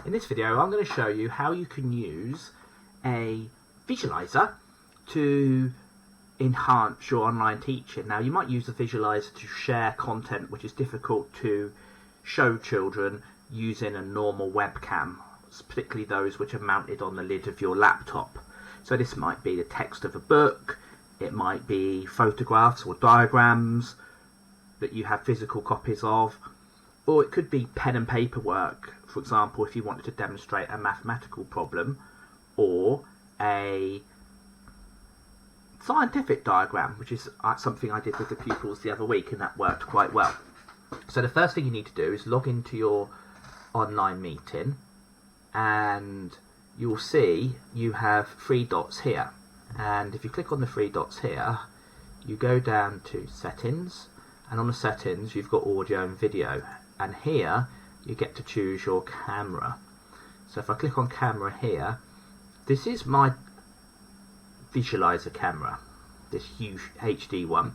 In this video I'm going to show you how you can use a visualizer to enhance your online teaching. Now you might use the visualizer to share content which is difficult to show children using a normal webcam, particularly those which are mounted on the lid of your laptop. So this might be the text of a book, it might be photographs or diagrams that you have physical copies of, or it could be pen and paper work. For example, if you wanted to demonstrate a mathematical problem or a scientific diagram, which is something I did with the pupils the other week, and that worked quite well. So the first thing you need to do is log into your online meeting, and you'll see you have three dots here, and if you click on the three dots here, you go down to settings, and on the settings you've got audio and video, and here you get to choose your camera. So if I click on camera here, this is my visualizer camera, this huge HD one,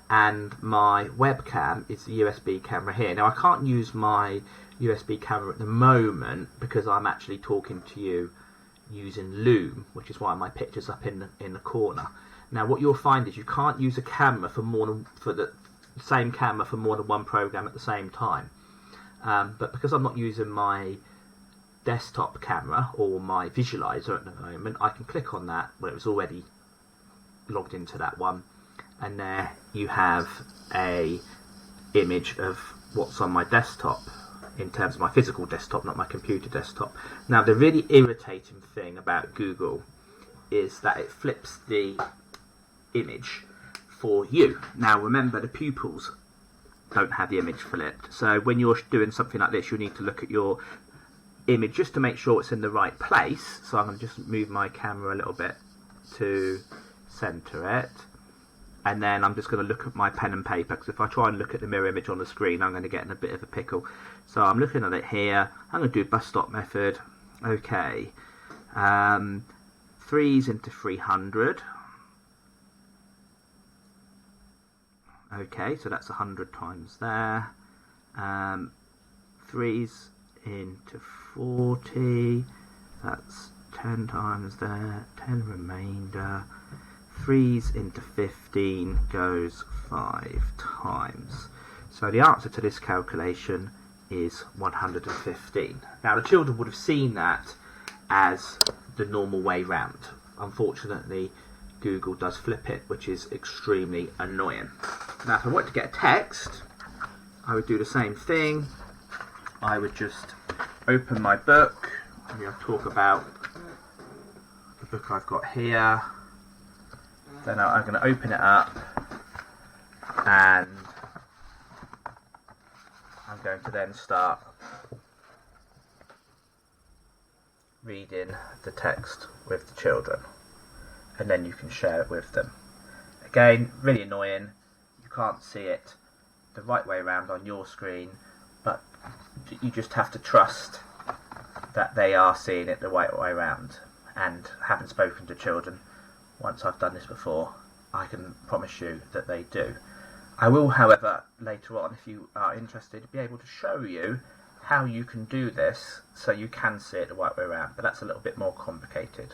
and my webcam is the USB camera here. Now I can't use my USB camera at the moment because I'm actually talking to you using Loom, which is why my picture's up in the corner. Now what you'll find is you can't use a camera for the same camera for more than one program at the same time. But because I'm not using my desktop camera or my visualizer at the moment, I can click on that where it was already logged into that one, and there you have a image of what's on my desktop in terms of my physical desktop, not my computer desktop. Now the really irritating thing about Google is that it flips the image for you. Now remember, the pupils don't have the image flipped, so when you're doing something like this, you'll need to look at your image just to make sure it's in the right place. So I'm going to just move my camera a little bit to center it, and then I'm just going to look at my pen and paper, because if I try and look at the mirror image on the screen, I'm going to get in a bit of a pickle. So I'm looking at it here. I'm going to do bus stop method. Okay, 3's into 300. Okay, so that's 100 times there. 3's into 40. That's 10 times there. 10 remainder. 3's into 15 goes 5 times. So the answer to this calculation is 115. Now the children would have seen that as the normal way round. Unfortunately, Google does flip it, which is extremely annoying. Now if I want to get a text, I would do the same thing. I would just open my book. I'm going to talk about the book I've got here. Then I'm going to open it up, and I'm going to then start reading the text with the children, and then you can share it with them. Again, really annoying. You can't see it the right way around on your screen, but you just have to trust that they are seeing it the right way around. And having spoken to children, once I've done this before, I can promise you that they do. I will, however, later on, if you are interested, be able to show you how you can do this so you can see it the right way around, but that's a little bit more complicated.